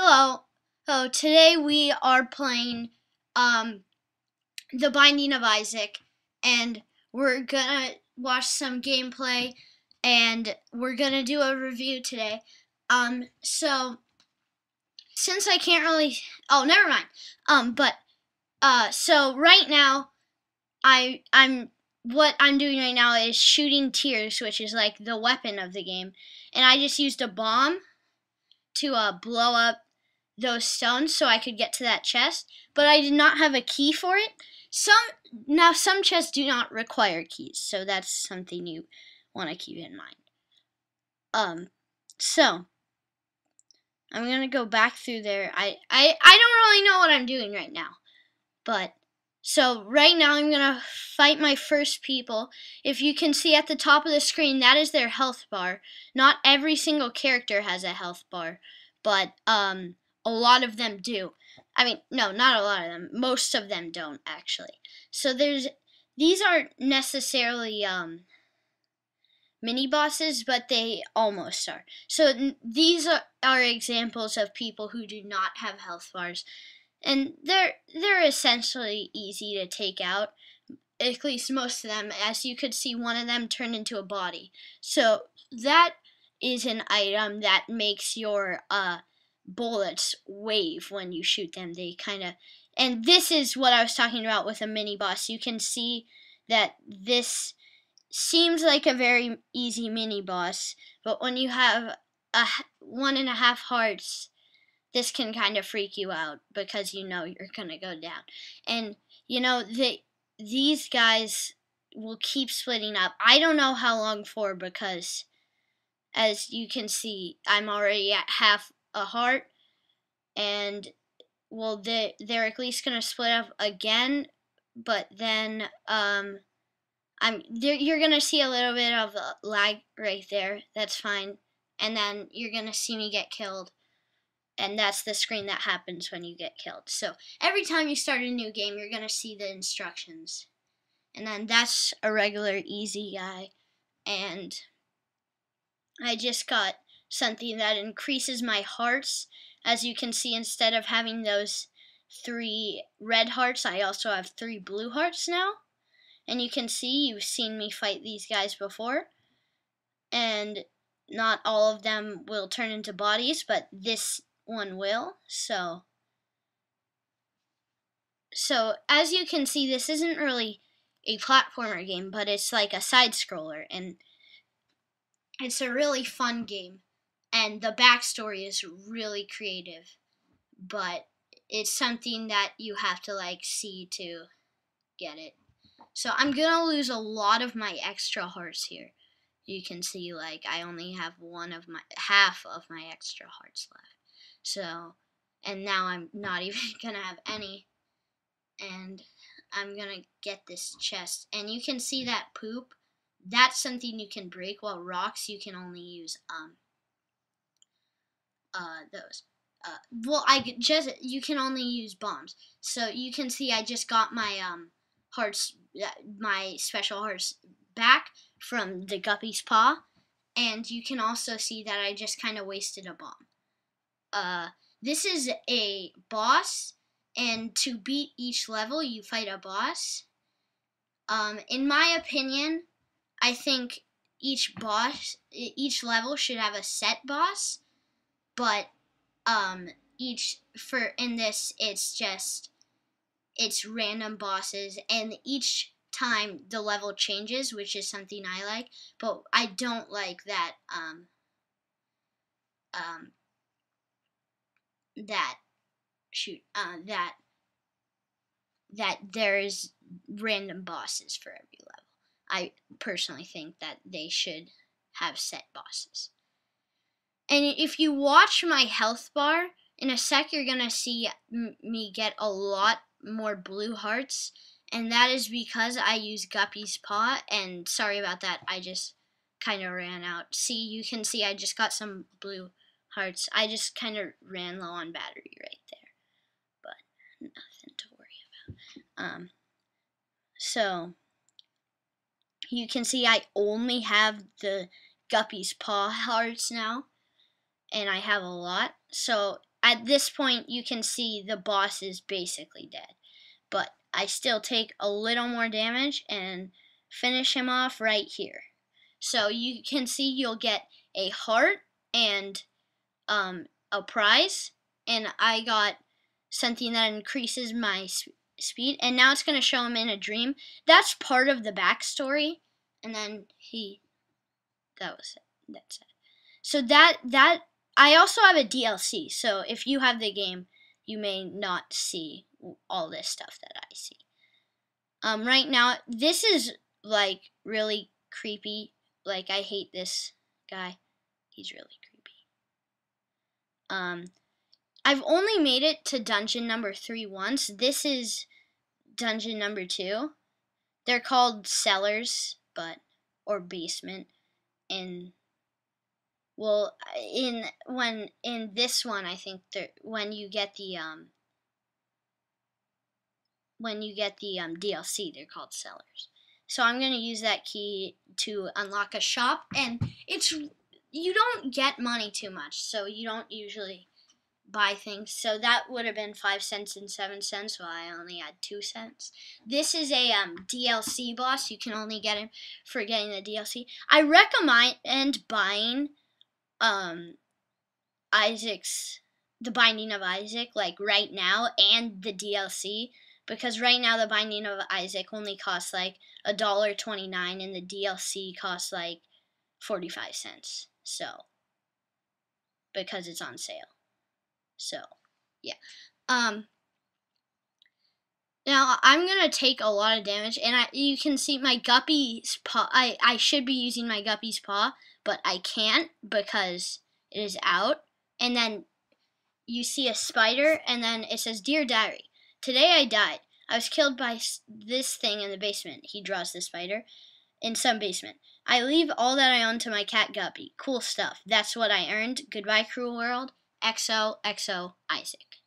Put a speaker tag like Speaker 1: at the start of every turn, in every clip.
Speaker 1: Hello. So today we are playing The Binding of Isaac, and we're gonna watch some gameplay, and we're gonna do a review today. So since I can't really, oh, never mind. So right now I'm what I'm doing right now is shooting tears, which is like the weapon of the game, and I just used a bomb to blow up those stones so I could get to that chest, but I did not have a key for it. Some chests do not require keys, so that's something you want to keep in mind. So I'm gonna go back through there. I don't really know what I'm doing right now, but so right now I'm gonna fight my first people. If you can see at the top of the screen, that is their health bar. Not every single character has a health bar, but a lot of them do. I mean, no, not a lot of them. Most of them don't actually. So these aren't necessarily mini bosses, but they almost are. So these are examples of people who do not have health bars, and they're essentially easy to take out. At least most of them. As you could see, one of them turned into a body. So that is an item that makes your bullets wave when you shoot them. They kind of, and this is what I was talking about with a mini boss. You can see that this seems like a very easy mini boss, but when you have 1.5 hearts, this can kind of freak you out because you know you're gonna go down. And these guys will keep splitting up. I don't know how long for, because as you can see, I'm already at half a heart, and well, they're at least gonna split up again, but then you're gonna see a little bit of a lag right there. That's fine, and then you're gonna see me get killed. And that's the screen that happens when you get killed. So every time you start a new game, you're going to see the instructions. And then that's a regular easy guy. And I just got something that increases my hearts. As you can see, instead of having those 3 red hearts, I also have 3 blue hearts now. And you can see, you've seen me fight these guys before. And not all of them will turn into bodies, but this one will. So as you can see, this isn't really a platformer game, but it's like a side scroller, and it's a really fun game, and the backstory is really creative, but it's something that you have to like see to get it. So I'm gonna lose a lot of my extra hearts here. You can see, like, I only have half of my extra hearts left. So, and now I'm not even gonna have any. And I'm gonna get this chest. And you can see that poop. That's something you can break, while rocks you can only use those. You can only use bombs. So you can see I just got my hearts, my special hearts back from the guppy's paw, and you can also see that I just kind of wasted a bomb. This is a boss, and to beat each level, you fight a boss. In my opinion, I think each level should have a set boss, but it's random bosses, and each time the level changes, which is something I like, but I don't like that that there's random bosses for every level. I personally think that they should have set bosses. And if you watch my health bar, in a sec you're gonna see me get a lot more blue hearts, and that is because I use Guppy's Paw, and sorry about that, I just kind of ran out. See, you can see I just got some blue hearts. I just kind of ran low on battery right there, but nothing to worry about. So you can see I only have the Guppy's Paw hearts now, and I have a lot. So at this point you can see the boss is basically dead. But I still take a little more damage and finish him off right here. So you can see you'll get a heart and a prize, and I got something that increases my speed, and now it's going to show him in a dream. That's part of the backstory, and then that's it. So that I also have a DLC, so if you have the game, you may not see all this stuff that I see. Right now, this is, like, really creepy. Like, I hate this guy. He's really creepy. I've only made it to dungeon number 3 once. This is dungeon number 2. They're called cellars, or basement. In this one, I think when you get the DLC, they're called cellars. So I'm going to use that key to unlock a shop, and you don't get money too much, so you don't usually buy things. So that would have been 5 cents and 7 cents, while I only had 2 cents. This is a DLC boss. You can only get him for getting the DLC. I recommend buying The Binding of Isac, like, right now, and the DLC, because right now the Binding of Isac only costs like $1.29, and the DLC costs like 45 cents. So, because it's on sale. So, yeah. Now I'm gonna take a lot of damage, and you can see my guppy's paw. I should be using my guppy's paw, but I can't because it is out. And then you see a spider, and then it says, "Dear Diary, today I died. I was killed by this thing in the basement." He draws the spider. "In some basement. I leave all that I own to my cat Guppy. Cool stuff. That's what I earned. Goodbye, cruel world. XOXO Isaac."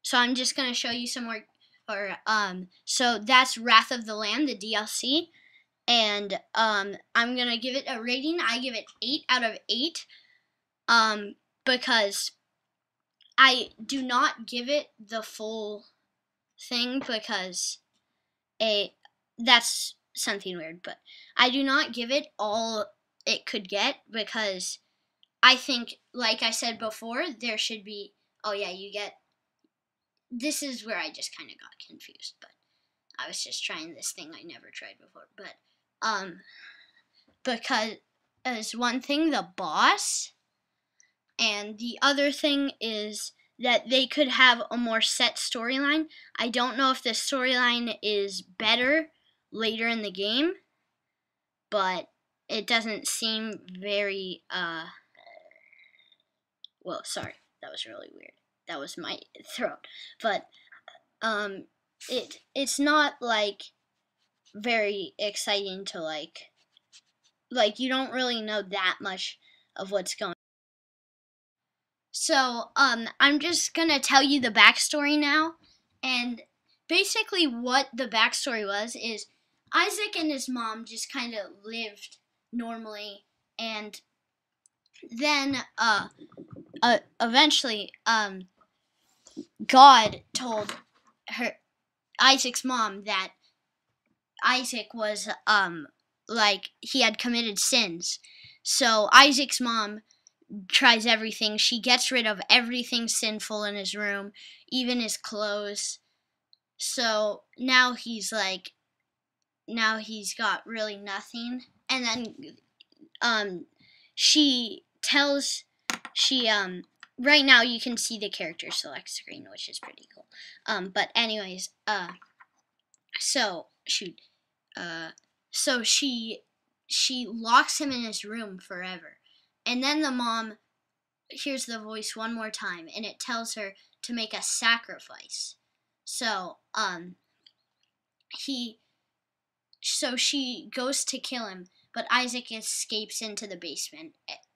Speaker 1: So I'm just going to show you some more. So that's Wrath of the Lamb, the DLC. And I'm going to give it a rating. I give it 8 out of 8. Because I do not give it the full thing, because that's something weird, but I do not give it all it could get, because I think, like I said before, there should be, this is where I just kind of got confused, but I was just trying this thing I never tried before, but because as one thing, the boss, and the other thing is that they could have a more set storyline. I don't know if the storyline is better later in the game, but it doesn't seem very, well, sorry, that was really weird. That was my throat. But, it's not, like, very exciting to, like, you don't really know that much of what's going on. So, I'm just gonna tell you the backstory now, and basically what the backstory was is Isaac and his mom just kind of lived normally, and then, eventually, God told Isaac's mom that Isaac was, like, he had committed sins. So Isaac's mom tries everything. She gets rid of everything sinful in his room, even his clothes. So now he's got really nothing. And then right now you can see the character select screen, which is pretty cool. But anyways, so she locks him in his room forever. And then the mom hears the voice one more time, and it tells her to make a sacrifice. So, she goes to kill him, but Isaac escapes into the basement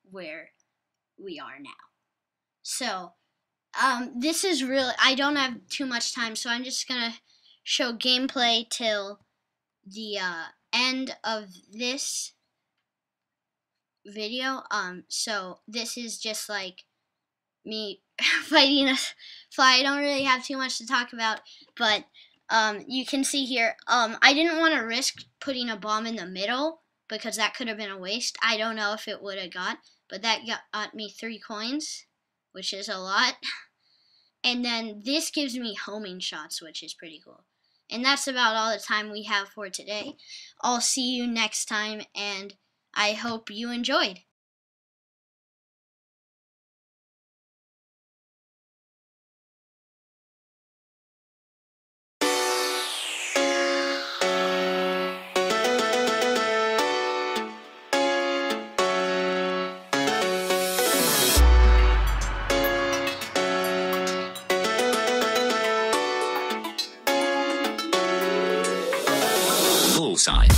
Speaker 1: where we are now. So, this is really, I don't have too much time, so I'm just gonna show gameplay till the end of this video. So this is just like me fighting a fly. I don't really have too much to talk about, but you can see here, I didn't want to risk putting a bomb in the middle because that could have been a waste. I don't know if it would have got, but that got me 3 coins, which is a lot. And then this gives me homing shots, which is pretty cool. And that's about all the time we have for today. I'll see you next time, and I hope you enjoyed.
Speaker 2: Bullseye.